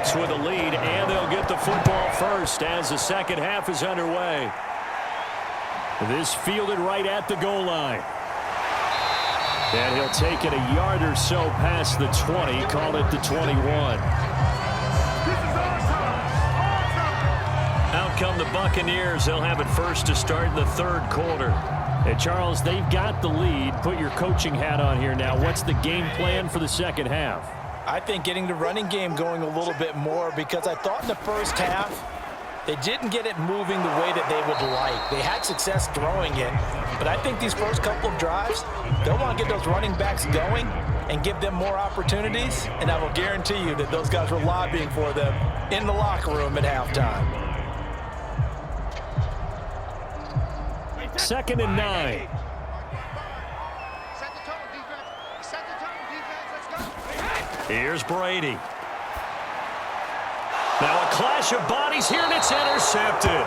Bucs with a lead, and they'll get the football first as the second half is underway. This fielded right at the goal line. And he'll take it a yard or so past the 20, call it the 21. Out come the Buccaneers. They'll have it first to start in the third quarter. And Charles, they've got the lead. Put your coaching hat on here now. What's the game plan for the second half? I think getting the running game going a little bit more, because I thought in the first half they didn't get it moving the way that they would like. They had success throwing it, but I think these first couple of drives, they'll want to get those running backs going and give them more opportunities, and I will guarantee you that those guys were lobbying for them in the locker room at halftime. 2nd and 9. Here's Brady. Now a clash of bodies here, and it's intercepted.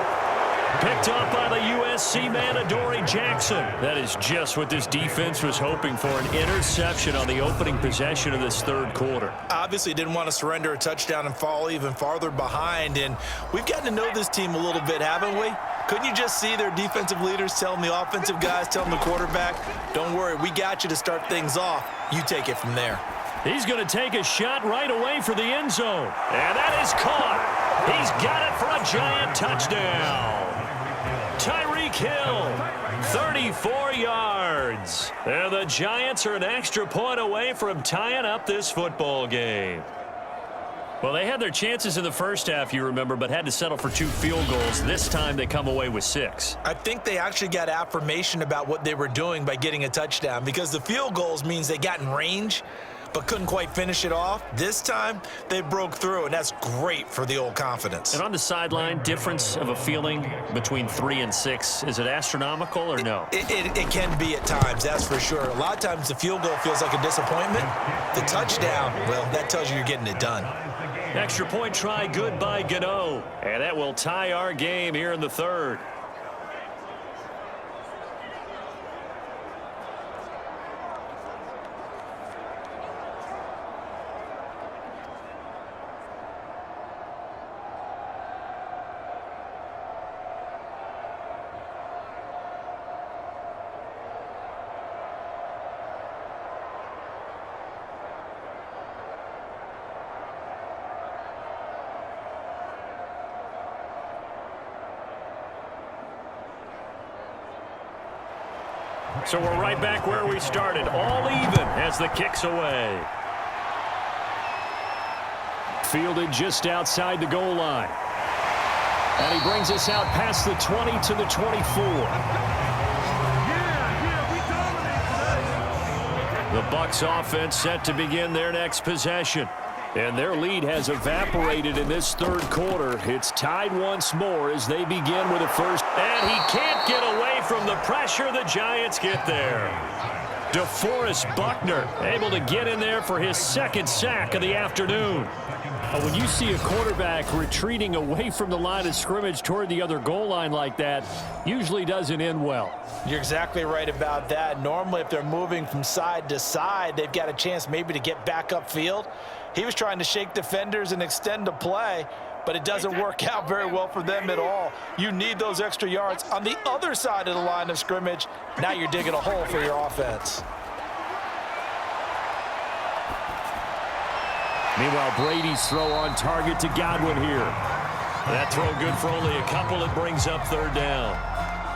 Picked up by the USC man, Adoree Jackson. That is just what this defense was hoping for, an interception on the opening possession of this third quarter. Obviously didn't want to surrender a touchdown and fall even farther behind, and we've gotten to know this team a little bit, haven't we? Couldn't you just see their defensive leaders telling the offensive guys, telling the quarterback, don't worry, we got you to start things off. You take it from there. He's going to take a shot right away for the end zone. And that is caught. He's got it for a giant touchdown. Tyreek Hill, 34 yards. And the Giants are an extra point away from tying up this football game. Well, they had their chances in the first half, you remember, but had to settle for 2 field goals. This time they come away with 6. I think they actually got affirmation about what they were doing by getting a touchdown, because the field goals means they got in range but couldn't quite finish it off. This time, they broke through, and that's great for the old confidence. And on the sideline, difference of a feeling between 3 and 6, is it astronomical or no? It can be at times, that's for sure. A lot of times the field goal feels like a disappointment. The touchdown, well, that tells you you're getting it done. Extra point try good by Gano. And that will tie our game here in the third. So we're right back where we started, all even as the kick's away. Fielded just outside the goal line. And he brings us out past the 20 to the 24. The Bucs offense set to begin their next possession. And their lead has evaporated in this third quarter. It's tied once more as they begin with a first. And he can't get away from the pressure. The Giants get there. DeForest Buckner able to get in there for his 2nd sack of the afternoon. When you see a quarterback retreating away from the line of scrimmage toward the other goal line like that, usually doesn't end well. You're exactly right about that. Normally, if they're moving from side to side, they've got a chance maybe to get back upfield. He was trying to shake defenders and extend the play, but it doesn't work out very well for them at all. You need those extra yards on the other side of the line of scrimmage. Now you're digging a hole for your offense. Meanwhile, Brady's throw on target to Godwin here. That throw good for only a couple. It brings up 3rd down.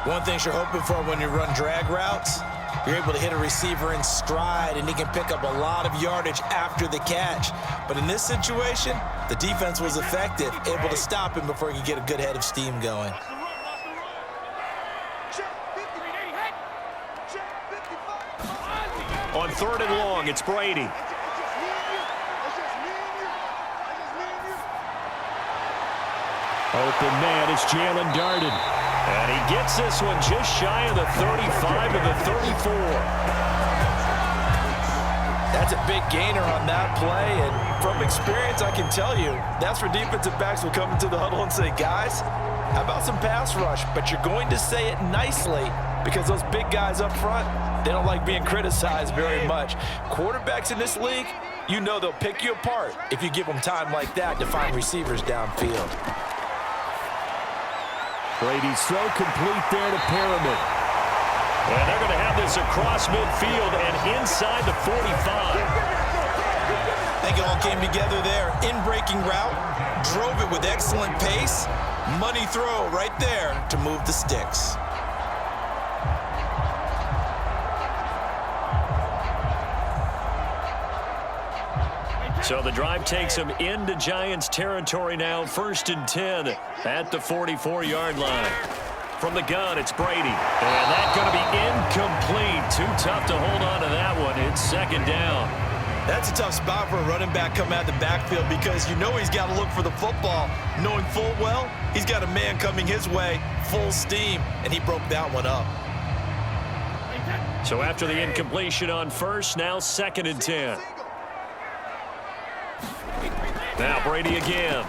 One thing you're hoping for when you run drag routes, you're able to hit a receiver in stride, and he can pick up a lot of yardage after the catch. But in this situation, the defense was effective, able to stop him before he could get a good head of steam going. On 3rd and long, it's Brady. Open man, it's Jalen Darden. And he gets this one just shy of the 35 to the 34. That's a big gainer on that play, and from experience, I can tell you, that's where defensive backs will come into the huddle and say, guys, how about some pass rush? But you're going to say it nicely, because those big guys up front, they don't like being criticized very much. Quarterbacks in this league, You know they'll pick you apart if you give them time like that to find receivers downfield. Brady's throw complete there to Perriman. And they're going to have this across midfield and inside the 45. I think it all came together there. In-breaking route, drove it with excellent pace. Money throw right there to move the sticks. So the drive takes them into Giants territory now, 1st and 10 at the 44-yard line. From the gun, it's Brady. And that's going to be incomplete. Too tough to hold on to that one. It's 2nd down. That's a tough spot for a running back coming out of the backfield because you know he's got to look for the football, knowing full well he's got a man coming his way, full steam, and he broke that one up. So after the incompletion on 1st, now 2nd and 10. Now Brady again.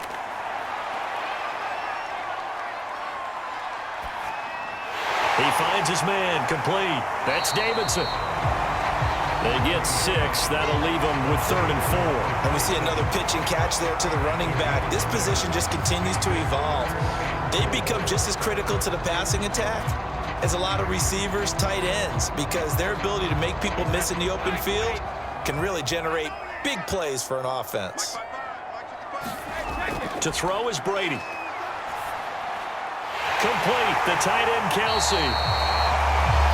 He finds his man, complete. That's Davidson. They get 6. That'll leave them with 3rd and 4. And we see another pitch and catch there to the running back. This position just continues to evolve. They become just as critical to the passing attack as a lot of receivers, tight ends, because their ability to make people miss in the open field can really generate big plays for an offense. To throw is Brady. Complete. The tight end, Kelsey.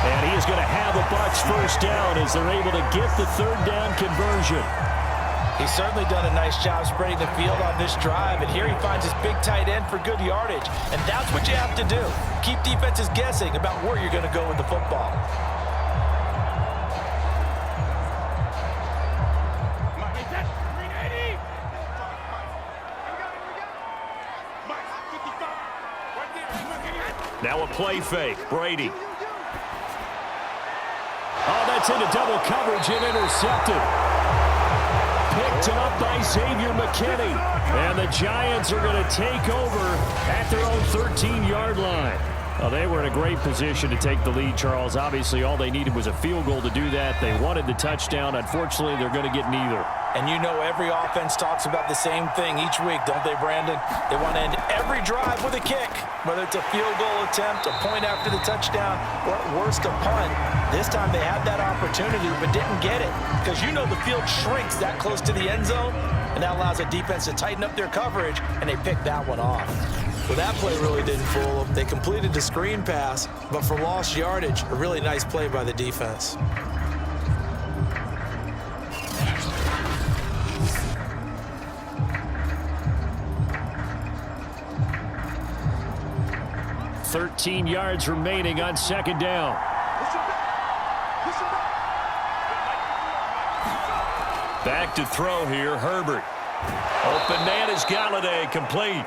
And he is going to have a Bucs 1st down as they're able to get the 3rd down conversion. He's certainly done a nice job spreading the field on this drive, and here he finds his big tight end for good yardage. And that's what you have to do. Keep defenses guessing about where you're going to go with the football. Now a play fake. Brady. Oh, that's into double coverage and intercepted. Picked up by Xavier McKinney. And the Giants are going to take over at their own 13-yard line. Well, they were in a great position to take the lead, Charles. Obviously, all they needed was a field goal to do that. They wanted the touchdown. Unfortunately, they're going to get neither. And you know every offense talks about the same thing each week, don't they, Brandon? They want to end every drive with a kick, whether it's a field goal attempt, a point after the touchdown, or at worst a punt. This time they had that opportunity but didn't get it because you know the field shrinks that close to the end zone, and that allows a defense to tighten up their coverage, and they picked that one off. Well, that play really didn't fool them. They completed the screen pass, but for lost yardage, a really nice play by the defense. $13 yards remaining on 2nd down. Back to throw here, Herbert. Open man is Galladay, complete.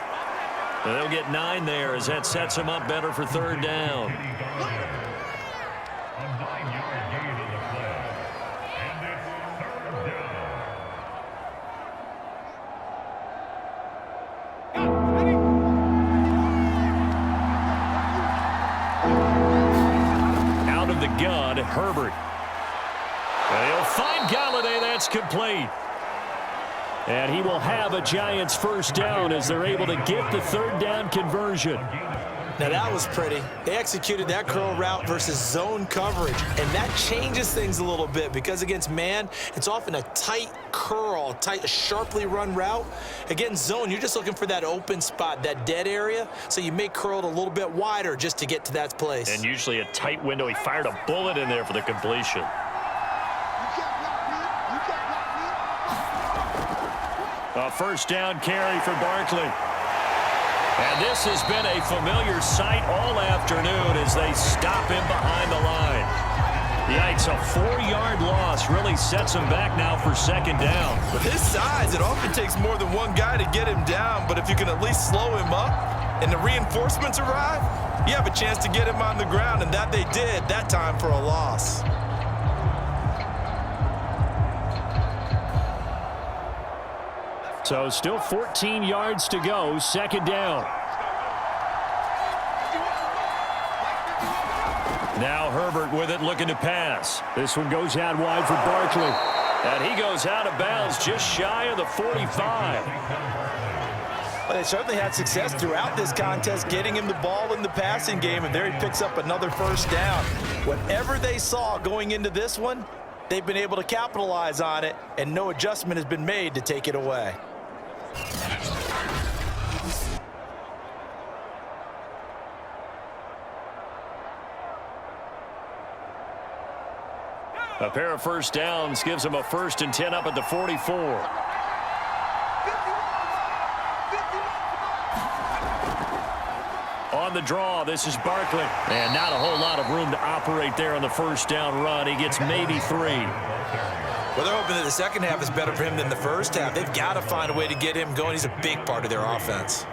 And they'll get 9 there as that sets him up better for 3rd down. Out of the gun, Herbert. And he'll find Galladay. That's complete. And he will have a Giants 1st down as they're able to get the 3rd down conversion. Now that was pretty. They executed that curl route versus zone coverage, and that changes things a little bit because against man, it's often a tight curl, a sharply run route. Against zone, you're just looking for that open spot, that dead area, so you may curl it a little bit wider just to get to that place. And usually a tight window. He fired a bullet in there for the completion. A 1st down carry for Barkley. And this has been a familiar sight all afternoon as they stop him behind the line. Yikes, a 4-yard loss really sets him back now for 2nd down. With his size, it often takes more than one guy to get him down, but if you can at least slow him up and the reinforcements arrive, you have a chance to get him on the ground, and that they did that time for a loss. So still 14 yards to go, 2nd down. Now Herbert with it, looking to pass. This one goes out wide for Barkley. And he goes out of bounds just shy of the 45. Well, they certainly had success throughout this contest getting him the ball in the passing game, and there he picks up another first down. Whatever they saw going into this one, they've been able to capitalize on it, and no adjustment has been made to take it away. A pair of first downs gives him a 1st and 10 up at the 44. On the draw, this is Barkley. And not a whole lot of room to operate there on the first down run. He gets maybe 3. Well, they're hoping that the second half is better for him than the first half. They've got to find a way to get him going. He's a big part of their offense.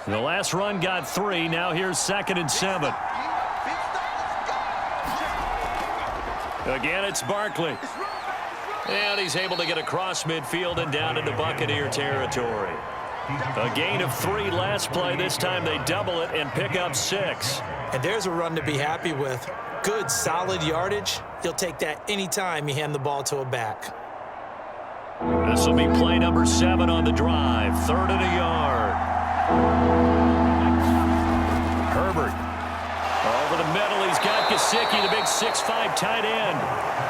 The last run got 3. Now here's 2nd and 7. Again, it's Barkley. And he's able to get across midfield and down into Buccaneer territory. A gain of 3 last play. This time they double it and pick up 6. And there's a run to be happy with. Good, solid yardage. You'll take that anytime you hand the ball to a back. This will be play number 7 on the drive. 3rd and a yard. Herbert. Over the middle, he's got Gesicki, the big 6'5" tight end.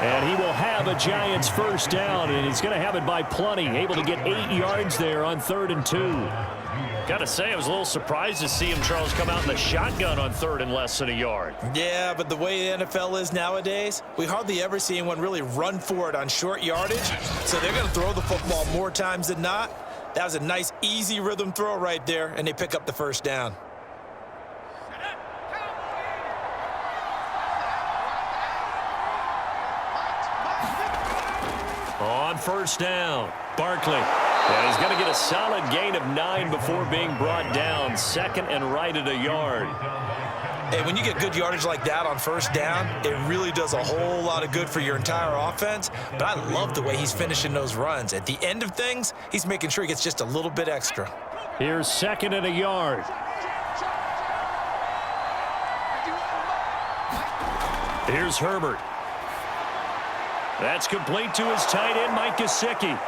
And he will have a Giants first down, and he's going to have it by plenty. Able to get 8 yards there on 3rd and 2. Got to say, I was a little surprised to see him, Charles, come out in the shotgun on 3rd and less than a yard. Yeah, but the way the NFL is nowadays, we hardly ever see anyone really run for it on short yardage. So they're going to throw the football more times than not. That was a nice, easy rhythm throw right there, and they pick up the first down. On first down, Barkley. And he's going to get a solid gain of 9 before being brought down. 2nd and right at a yard. Hey, when you get good yardage like that on first down, it really does a whole lot of good for your entire offense. But I love the way he's finishing those runs. At the end of things, he's making sure he gets just a little bit extra. Here's 2nd and a yard. Here's Herbert. That's complete to his tight end, Mike Gesicki.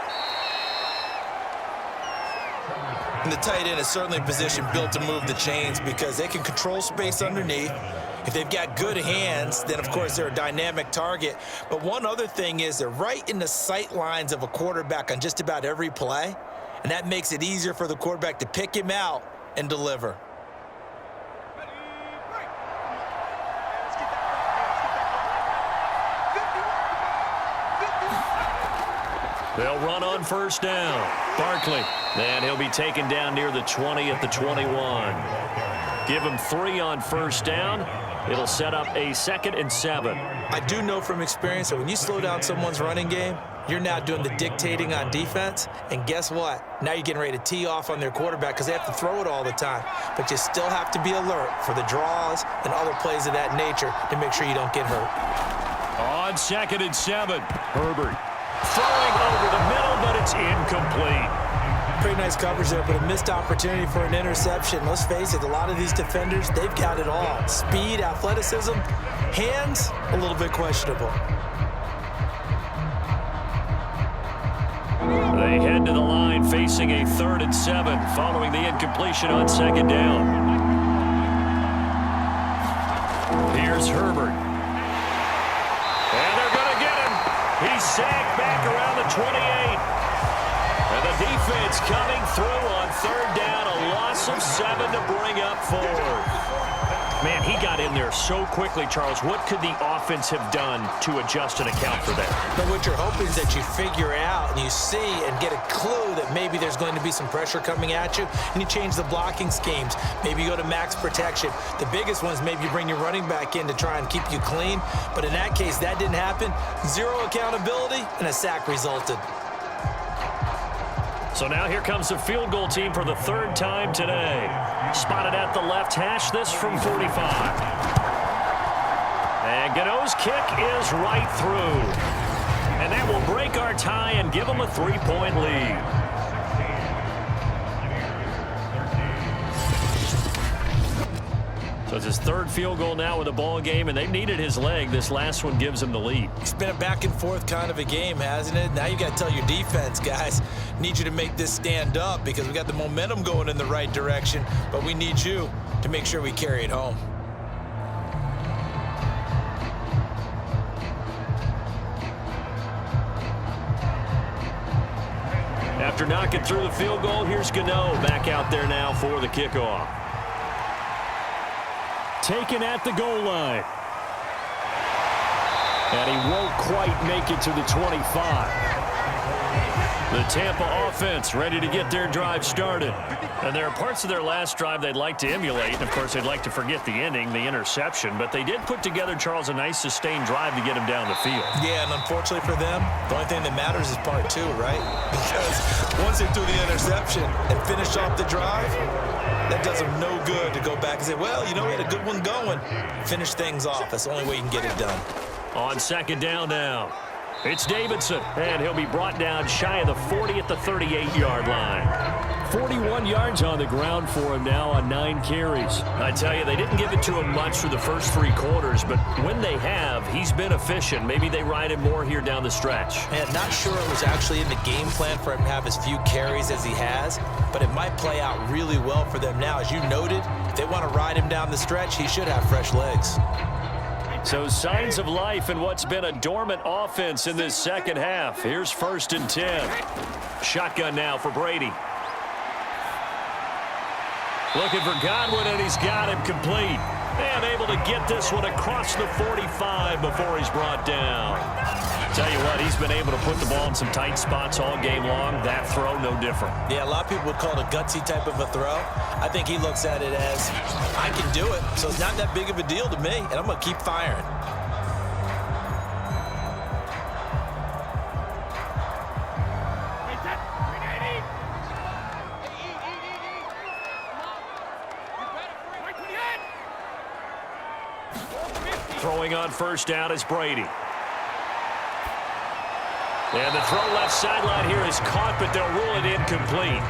And the tight end is certainly a position built to move the chains because they can control space underneath. If they've got good hands, then, of course, they're a dynamic target. But one other thing is they're right in the sight lines of a quarterback on just about every play, and that makes it easier for the quarterback to pick him out and deliver. They'll run on first down. Barkley. And he'll be taken down near the 20 at the 21. Give him 3 on first down. It'll set up a 2nd and 7. I do know from experience that when you slow down someone's running game, you're now doing the dictating on defense. And guess what? Now you're getting ready to tee off on their quarterback because they have to throw it all the time. But you still have to be alert for the draws and other plays of that nature to make sure you don't get hurt. On 2nd and 7, Herbert. Throwing over the middle, but it's incomplete. Pretty nice coverage there, but a missed opportunity for an interception. Let's face it, a lot of these defenders, they've got it all. Speed, athleticism, hands, a little bit questionable. They head to the line facing a 3rd and 7 following the incompletion on 2nd down. Here's Herbert. And they're going to get him. He's sagged back around the 28. And the defense coming through on 3rd down. A loss of 7 to bring up 4. Man, he got in there so quickly, Charles. What could the offense have done to adjust and account for that? But what you're hoping is that you figure out and you see and get a clue that maybe there's going to be some pressure coming at you, and you change the blocking schemes. Maybe you go to max protection. The biggest one is maybe you bring your running back in to try and keep you clean. But in that case, that didn't happen. 0 accountability, and a sack resulted. So now here comes the field goal team for the 3rd time today. Spotted at the left hash, this from 45. And Gano's kick is right through. And that will break our tie and give them a 3-point lead. So was his third field goal now with the ball game, and they needed his leg. This last one gives him the lead. It's been a back-and-forth kind of a game, hasn't it? Now you got to tell your defense, guys, need you to make this stand up because we got the momentum going in the right direction, but we need you to make sure we carry it home. After knocking through the field goal, here's Gano back out there now for the kickoff. Taken at the goal line. And he won't quite make it to the 25. The Tampa offense ready to get their drive started. And there are parts of their last drive they'd like to emulate. And, of course, they'd like to forget the ending, the interception. But they did put together, Charles, a nice sustained drive to get him down the field. Yeah, and unfortunately for them, the only thing that matters is part two, right? Because once they threw the interception and finished off the drive, that does them no good to go back and say, well, you know, we had a good one going. Finish things off. That's the only way you can get it done. On second down now, it's Davidson, and he'll be brought down shy of the 40 at the 38-yard line. 41 yards on the ground for him now on 9 carries. I tell you, they didn't give it to him much for the first 3 quarters, but when they have, he's been efficient. Maybe they ride him more here down the stretch. And not sure it was actually in the game plan for him to have as few carries as he has, but it might play out really well for them now. As you noted, if they want to ride him down the stretch, he should have fresh legs. So signs of life in what's been a dormant offense in this second half. Here's 1st and 10. Shotgun now for Brady. Looking for Godwin, and he's got him complete. And able to get this one across the 45 before he's brought down. Tell you what, he's been able to put the ball in some tight spots all game long. That throw, no different. Yeah, a lot of people would call it a gutsy type of a throw. I think he looks at it as, I can do it, so it's not that big of a deal to me, and I'm going to keep firing. Throwing on first down is Brady. And the throw left sideline here is caught, but they'll rule it incomplete.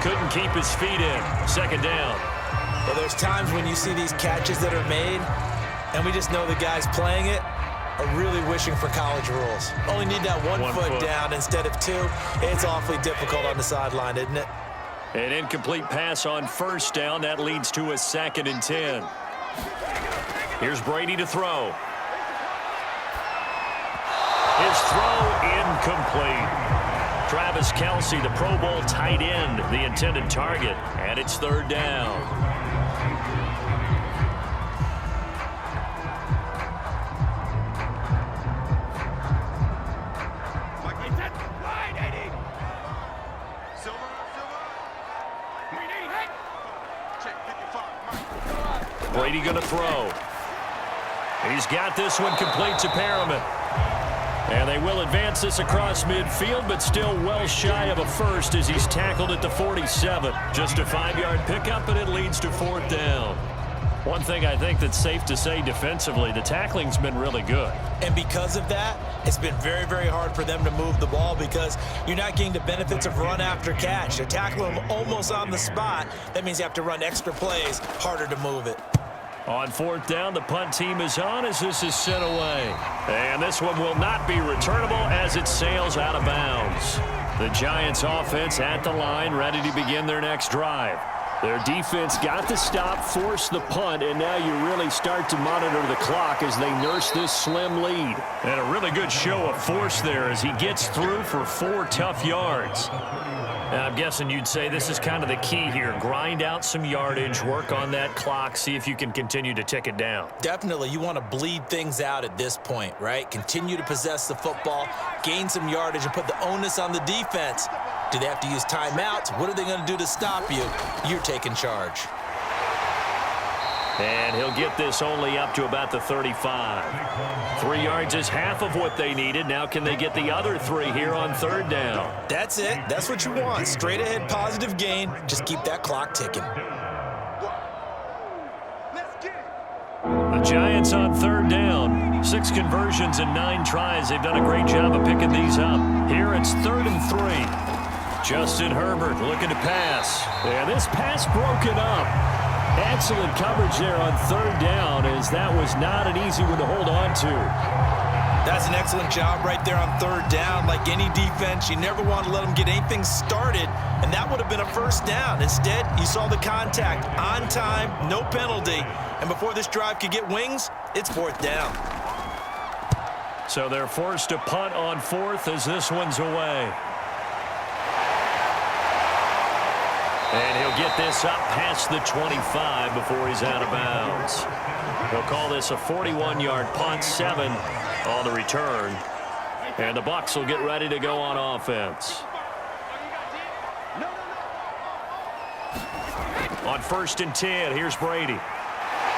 Couldn't keep his feet in. Second down. Well, there's times when you see these catches that are made, and we just know the guys playing it are really wishing for college rules. Only need that one foot down instead of 2. It's awfully difficult on the sideline, isn't it? An incomplete pass on first down. That leads to a 2nd and 10. Here's Brady to throw. His throw incomplete. Travis Kelce, the Pro Bowl tight end, the intended target, and it's 3rd down. Brady going to throw. He's got this one complete to Perriman. And they will advance this across midfield, but still well shy of a first as he's tackled at the 47. Just a 5-yard pickup, and it leads to 4th down. One thing I think that's safe to say defensively, the tackling's been really good. And because of that, it's been very, very hard for them to move the ball because you're not getting the benefits of run after catch. They're tackling them almost on the spot. That means you have to run extra plays, harder to move it. On 4th down, the punt team is on as this is sent away. And this one will not be returnable as it sails out of bounds. The Giants offense at the line, ready to begin their next drive. Their defense got the stop, forced the punt, and now you really start to monitor the clock as they nurse this slim lead. And a really good show of force there as he gets through for 4 tough yards. Now, I'm guessing you'd say this is kind of the key here. Grind out some yardage, work on that clock, see if you can continue to tick it down. Definitely. You want to bleed things out at this point, right? Continue to possess the football, gain some yardage, and put the onus on the defense. Do they have to use timeouts? What are they going to do to stop you? You're taking charge. And he'll get this only up to about the 35. 3 yards is half of what they needed. Now can they get the other 3 here on 3rd down? That's it. That's what you want. Straight ahead, positive gain. Just keep that clock ticking. The Giants on 3rd down. 6 conversions and 9 tries. They've done a great job of picking these up. Here it's 3rd and 3. Justin Herbert looking to pass. And this pass broken up. Excellent coverage there on third down, as that was not an easy one to hold on to. That's an excellent job right there on third down. Like any defense, you never want to let them get anything started, and that would have been a first down. Instead, you saw the contact on time, no penalty, and before this drive could get wings, it's fourth down. So they're forced to punt on fourth as this one's away. And he'll get this up past the 25 before he's out of bounds. They'll call this a 41-yard punt, 7 on the return. And the Bucs will get ready to go on offense. On 1st and 10, here's Brady.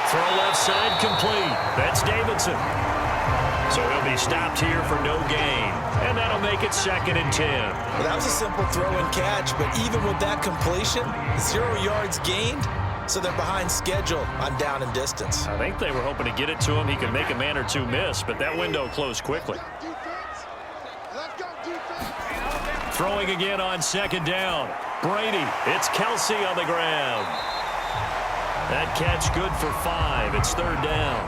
Throw left side complete. That's Davidson. So he'll be stopped here for no gain. And that'll make it 2nd and 10. Well, that was a simple throw and catch, but even with that completion, 0 yards gained, so they're behind schedule on down and distance. I think they were hoping to get it to him. He could make a man or two miss, but that window closed quickly. Throwing again on 2nd down. Brady, it's Kelsey on the ground. That catch good for 5. It's 3rd down.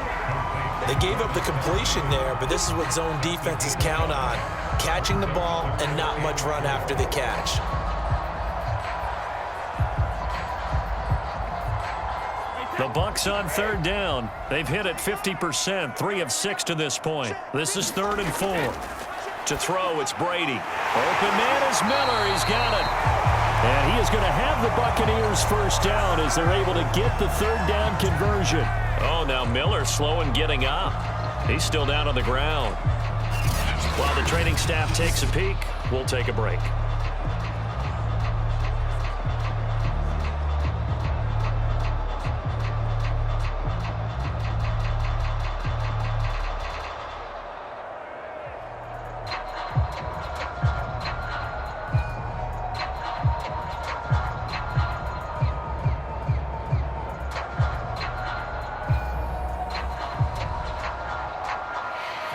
They gave up the completion there, but this is what zone defenses count on. Catching the ball and not much run after the catch. The Bucs on 3rd down. They've hit it 50%, 3 of 6 to this point. This is 3rd and 4. To throw, it's Brady. Open man is Miller. He's got it. And he is going to have the Buccaneers first down as they're able to get the 3rd down conversion. Oh, now Miller slow in getting up. He's still down on the ground. While the training staff takes a peek, we'll take a break.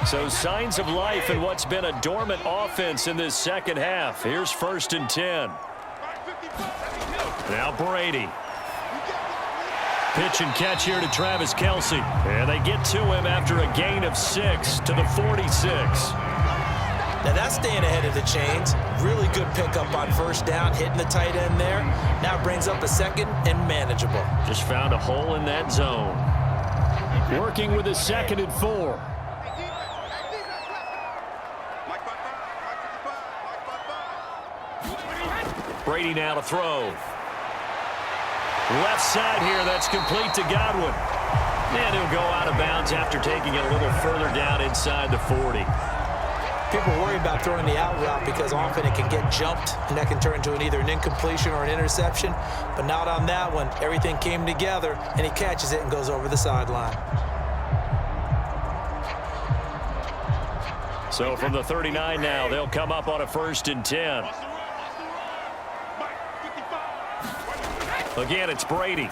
So signs of life in what's been a dormant offense in this second half. Here's 1st and 10. Now Brady. Pitch and catch here to Travis Kelsey. And they get to him after a gain of 6 to the 46. Now that's staying ahead of the chains. Really good pickup on 1st down, hitting the tight end there. Now brings up a 2nd and manageable. Just found a hole in that zone. Working with a 2nd and 4. Brady now to throw. Left side here, that's complete to Godwin. And he'll go out of bounds after taking it a little further down inside the 40. People worry about throwing the out route because often it can get jumped, and that can turn into either an incompletion or an interception. But not on that one. Everything came together, and he catches it and goes over the sideline. So from the 39 now, they'll come up on a 1st and 10. Again, it's Brady.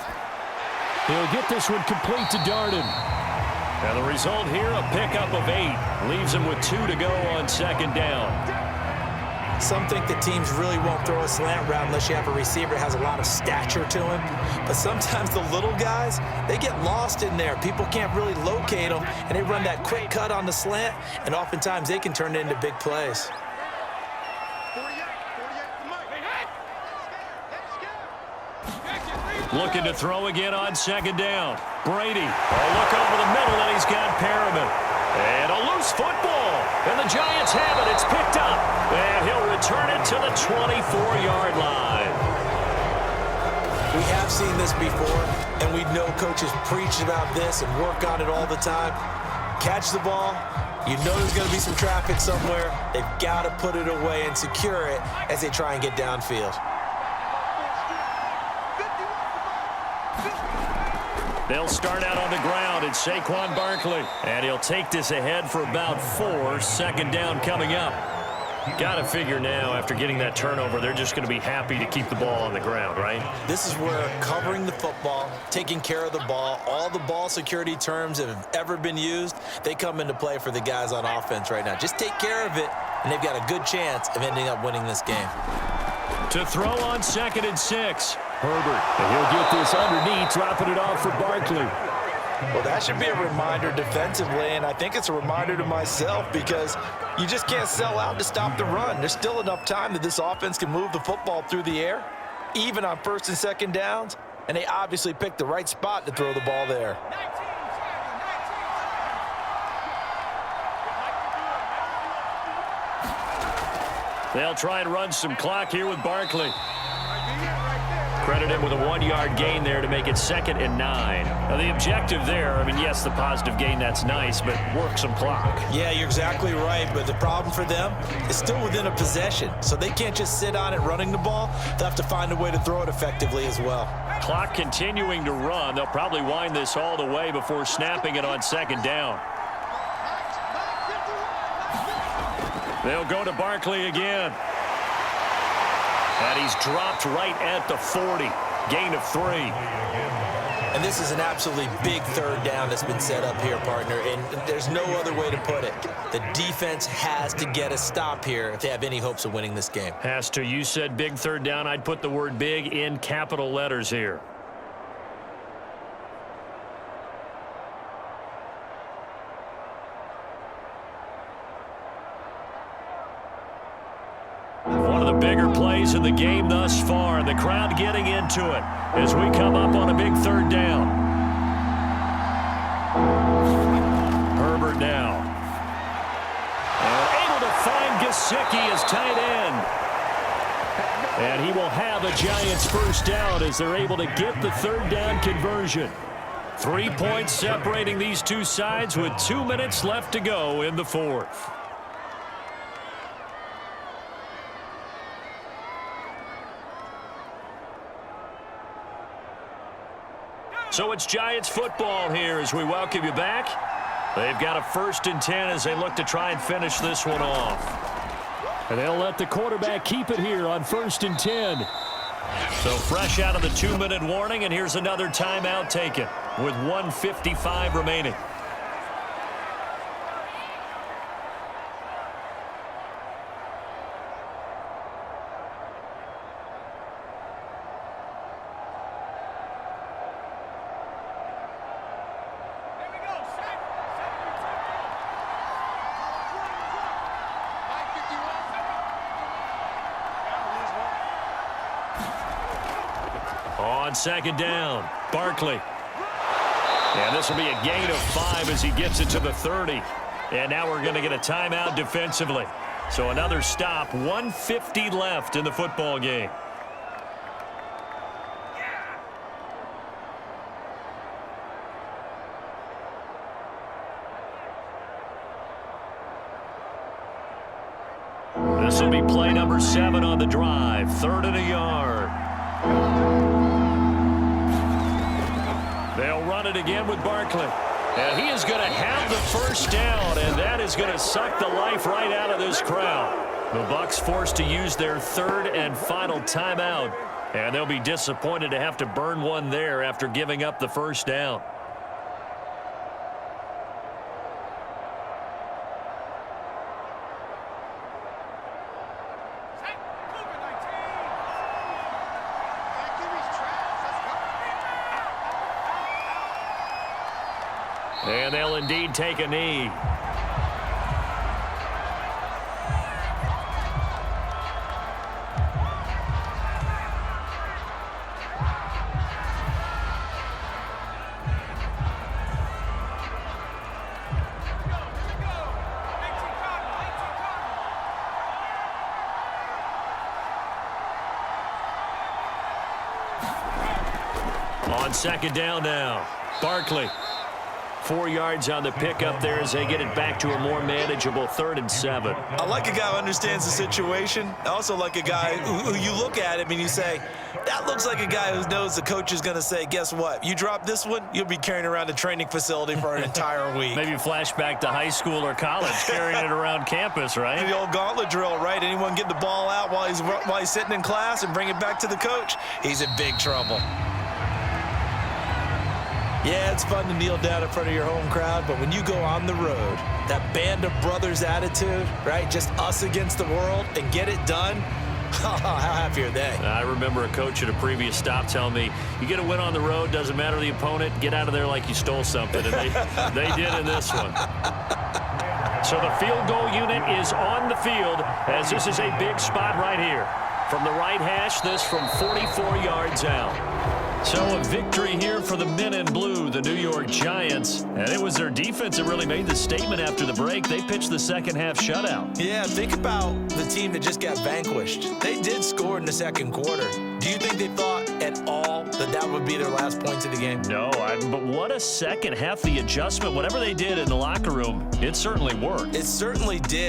He'll get this one complete to Darden. And the result here, a pickup of 8. Leaves him with 2 to go on 2nd down. Some think that teams really won't throw a slant route unless you have a receiver that has a lot of stature to him. But sometimes the little guys, they get lost in there. People can't really locate them, and they run that quick cut on the slant, and oftentimes they can turn it into big plays. Looking to throw again on 2nd down. Brady. A look over the middle, and he's got Perriman. And a loose football. And the Giants have it. It's picked up. And he'll return it to the 24-yard line. We have seen this before, and we know coaches preach about this and work on it all the time. Catch the ball. You know there's going to be some traffic somewhere. They've got to put it away and secure it as they try and get downfield. They'll start out on the ground. It's Saquon Barkley. And he'll take this ahead for about 4. 2nd down coming up. Got to figure now, after getting that turnover, they're just going to be happy to keep the ball on the ground, right? This is where covering the football, taking care of the ball, all the ball security terms that have ever been used, they come into play for the guys on offense right now. Just take care of it, and they've got a good chance of ending up winning this game. To throw on 2nd and 6. Herbert, and he'll get this underneath, dropping it off for Barkley. Well, that should be a reminder defensively, and I think it's a reminder to myself because you just can't sell out to stop the run. There's still enough time that this offense can move the football through the air, even on first and second downs, and they obviously picked the right spot to throw the ball there. They'll try and run some clock here with Barkley. Credit him with a 1-yard gain there to make it 2nd and 9. Now, the objective there, I mean, yes, the positive gain, that's nice, but work some clock. Yeah, you're exactly right, but the problem for them is still within a possession, so they can't just sit on it running the ball. They'll have to find a way to throw it effectively as well. Clock continuing to run. They'll probably wind this all the way before snapping it on 2nd down. They'll go to Barkley again. And he's dropped right at the 40. Gain of 3. And this is an absolutely big 3rd down that's been set up here, partner, and there's no other way to put it. The defense has to get a stop here if they have any hopes of winning this game. Has to. You said big 3rd down. I'd put the word big in capital letters here. One of the bigger plays in the game thus far, and the crowd getting into it as we come up on a big 3rd down. Herbert now. And able to find Gesicki as tight end. And he will have a Giants 1st down as they're able to get the 3rd down conversion. 3 points separating these two sides with 2 minutes left to go in the 4th. So it's Giants football here as we welcome you back. They've got a 1st and 10 as they look to try and finish this one off. And they'll let the quarterback keep it here on 1st and 10. So fresh out of the 2-minute warning, and here's another timeout taken with 1:55 remaining. On 2nd down, Barkley. And this will be a gain of 5 as he gets it to the 30. And now we're going to get a timeout defensively. So another stop, 1:50 left in the football game. This will be play number 7 on the drive, 3rd and a yard. They'll run it again with Barkley. And he is going to have the 1st down, and that is going to suck the life right out of this crowd. The Bucs forced to use their 3rd and final timeout, and they'll be disappointed to have to burn one there after giving up the 1st down. And they'll indeed take a knee. On 2nd down now, Barkley. 4 yards on the pickup there as they get it back to a more manageable 3rd and 7. I like a guy who understands the situation. I also like a guy who you look at him and you say, that looks like a guy who knows the coach is going to say, guess what? You drop this one, you'll be carrying around a training facility for an entire week. Maybe flashback to high school or college, carrying it around campus, right? The old gauntlet drill, right? Anyone get the ball out while he's sitting in class and bring it back to the coach, he's in big trouble. Yeah, it's fun to kneel down in front of your home crowd, but when you go on the road, that band of brothers attitude, right, just us against the world, and get it done, How happy are they? I remember a coach at a previous stop telling me, you get a win on the road, doesn't matter the opponent, get out of there like you stole something. And they did in this one. So the field goal unit is on the field as this is a big spot right here. From the right hash, this from 44 yards out. So a victory here for the men in blue, the New York Giants. And it was their defense that really made the statement after the break. They pitched the second half shutout. Yeah, think about the team that just got vanquished. They did score in the second quarter. Do you think they thought at all that that would be their last points of the game? No, but what a second half. The adjustment, whatever they did in the locker room, it certainly worked. It certainly did.